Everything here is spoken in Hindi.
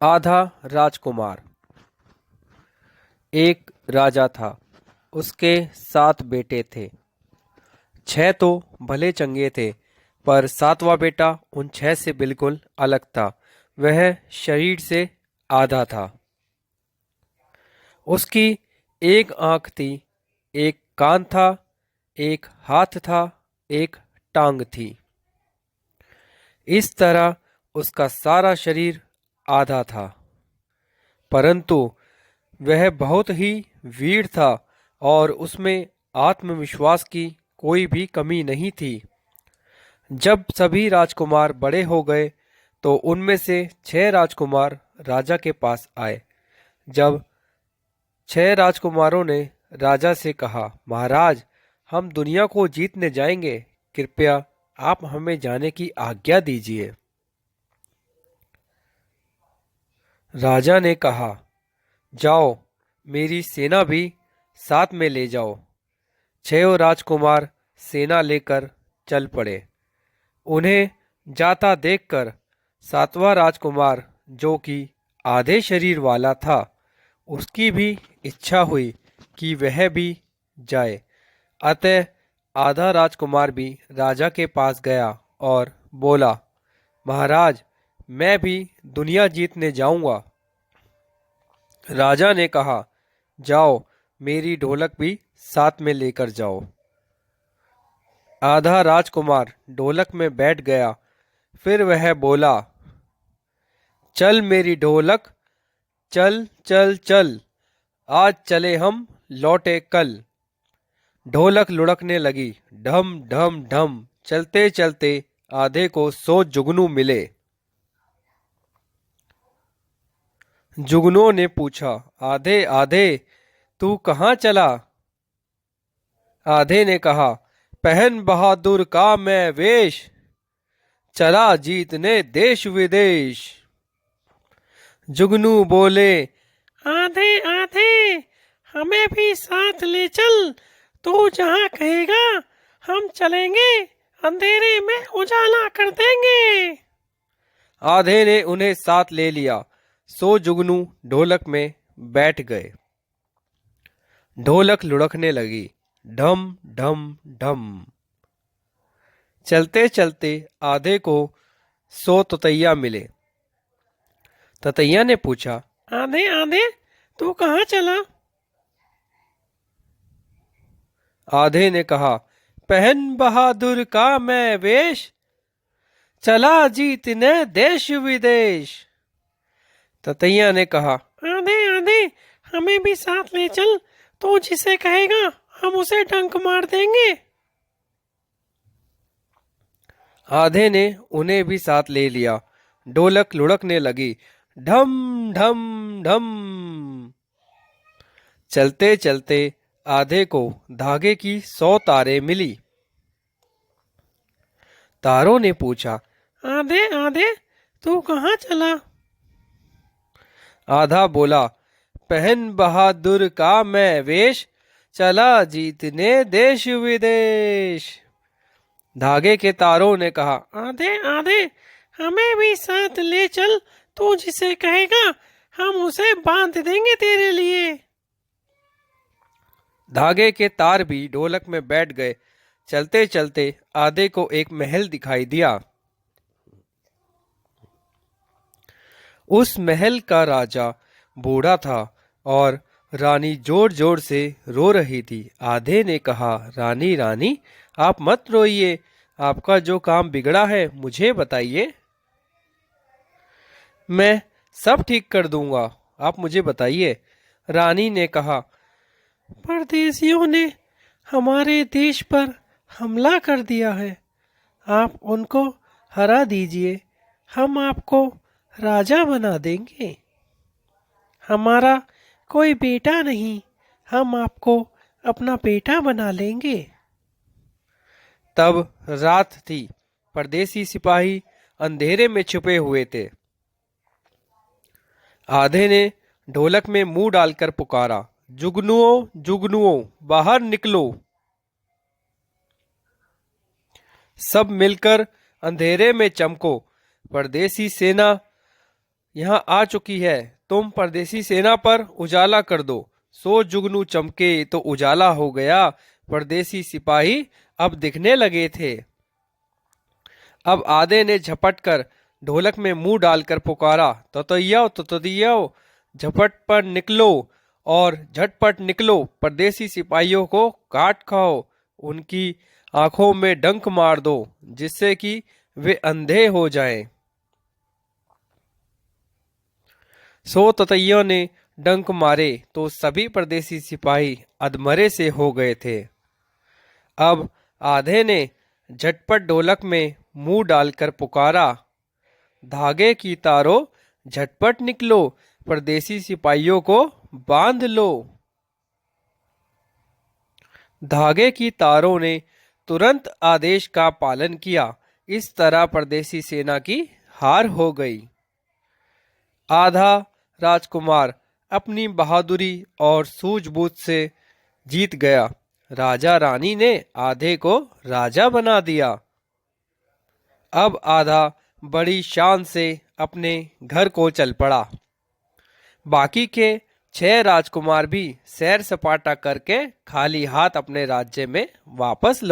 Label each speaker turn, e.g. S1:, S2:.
S1: आधा राजकुमार। एक राजा था। उसके 7 बेटे थे। 6 तो भले चंगे थे, पर 7वां बेटा उन 6 से बिल्कुल अलग था। वह शरीर से आधा था। उसकी एक आंख थी, एक कान था, एक हाथ था, एक टांग थी। इस तरह उसका सारा शरीर आधा था। परंतु वह बहुत ही वीर था और उसमें आत्मविश्वास की कोई भी कमी नहीं थी। जब सभी राजकुमार बड़े हो गए तो उनमें से 6 राजकुमार राजा के पास आए। जब 6 राजकुमारों ने राजा से कहा, महाराज, हम दुनिया को जीतने जाएंगे, कृपया आप हमें जाने की आज्ञा दीजिए। राजा ने कहा, जाओ, मेरी सेना भी साथ में ले जाओ। 6 राजकुमार सेना लेकर चल पड़े। उन्हें जाता देखकर 7वां राजकुमार, जो कि आधे शरीर वाला था, उसकी भी इच्छा हुई कि वह भी जाए। अतः आधा राजकुमार भी राजा के पास गया और बोला, महाराज, मैं भी दुनिया जीतने जाऊंगा। राजा ने कहा, जाओ, मेरी ढोलक भी साथ में लेकर जाओ। आधा राजकुमार ढोलक में बैठ गया। फिर वह बोला, चल मेरी ढोलक, चल चल चल, आज चले हम, लौटे कल। ढोलक लुढ़कने लगी, ढम ढम ढम। चलते चलते आधे को 100 जुगनू मिले। जुगनुओं ने पूछा, आधे आधे, तू कहाँ चला? आधे ने कहा, पहन बहादुर का मैं वेश, चला जीतने देश विदेश। जुगनू बोले, आधे आधे, हमें भी साथ ले चल, तू जहाँ कहेगा हम चलेंगे, अंधेरे में उजाला कर देंगे। आधे ने उन्हें साथ ले लिया। 100 जुगनू ढोलक में बैठ गए। ढोलक लुढ़कने लगी, ढम ढम ढम। चलते चलते आधे को 100 ततैया मिले। ततैया ने पूछा, आधे आधे, तू कहाँ चला? आधे ने कहा, पहन बहादुर का मैं वेश, चला जीतने देश विदेश। ततैया ने कहा, आधे आधे, हमें भी साथ ले चल, तू जिसे कहेगा हम उसे डंक मार देंगे। आधे ने उन्हें भी साथ ले लिया। ढोलक लुढ़कने लगी, ढम ढम ढम। चलते चलते आधे को धागे की 100 तारें मिली। तारों ने पूछा, आधे आधे, तू कहाँ चला? आधा बोला, पहन बहादुर का मैं वेश, चला जीतने देश विदेश। धागे के तारों ने कहा, आधे आधे, हमें भी साथ ले चल, तू जिसे कहेगा हम उसे बांध देंगे तेरे लिए। धागे के तार भी ढोलक में बैठ गए। चलते चलते आधे को एक महल दिखाई दिया। उस महल का राजा बूढ़ा था और रानी जोर जोर से रो रही थी। आधे ने कहा, रानी रानी, आप मत रोइए, आपका जो काम बिगड़ा है मुझे बताइए, मैं सब ठीक कर दूंगा, आप मुझे बताइए। रानी ने कहा, परदेशियों ने हमारे देश पर हमला कर दिया है, आप उनको हरा दीजिए, हम आपको राजा बना देंगे। हमारा कोई बेटा नहीं, हम आपको अपना बेटा बना लेंगे। तब रात थी। परदेसी सिपाही अंधेरे में छुपे हुए थे। आधे ने ढोलक में मुंह डालकर पुकारा, जुगनुओं जुगनुओं, बाहर निकलो। सब मिलकर अंधेरे में चमको। परदेसी सेना यहाँ आ चुकी है, तुम परदेसी सेना पर उजाला कर दो। सो जुगनू चमके तो उजाला हो गया, परदेसी सिपाही अब दिखने लगे थे। अब आधे ने झपट कर ढोलक में मुंह डालकर पुकारा, ततैयो ततैयो, झपट पर निकलो और झटपट निकलो, परदेसी सिपाहियों को काट खाओ, उनकी आंखों में डंक मार दो जिससे कि वे अंधे हो जाएं। सो ततैयों ने डंक मारे तो सभी परदेसी सिपाही अधमरे से हो गए थे। अब आधे ने झटपट ढोलक में मुंह डालकर पुकारा, धागे की तारों झटपट निकलो, परदेसी सिपाहियों को बांध लो। धागे की तारों ने तुरंत आदेश का पालन किया। इस तरह परदेसी सेना की हार हो गई। आधा राजकुमार अपनी बहादुरी और सूझबूझ से जीत गया। राजा रानी ने आधे को राजा बना दिया। अब आधा बड़ी शान से अपने घर को चल पड़ा। बाकी के 6 राजकुमार भी सैर सपाटा करके खाली हाथ अपने राज्य में वापस लौट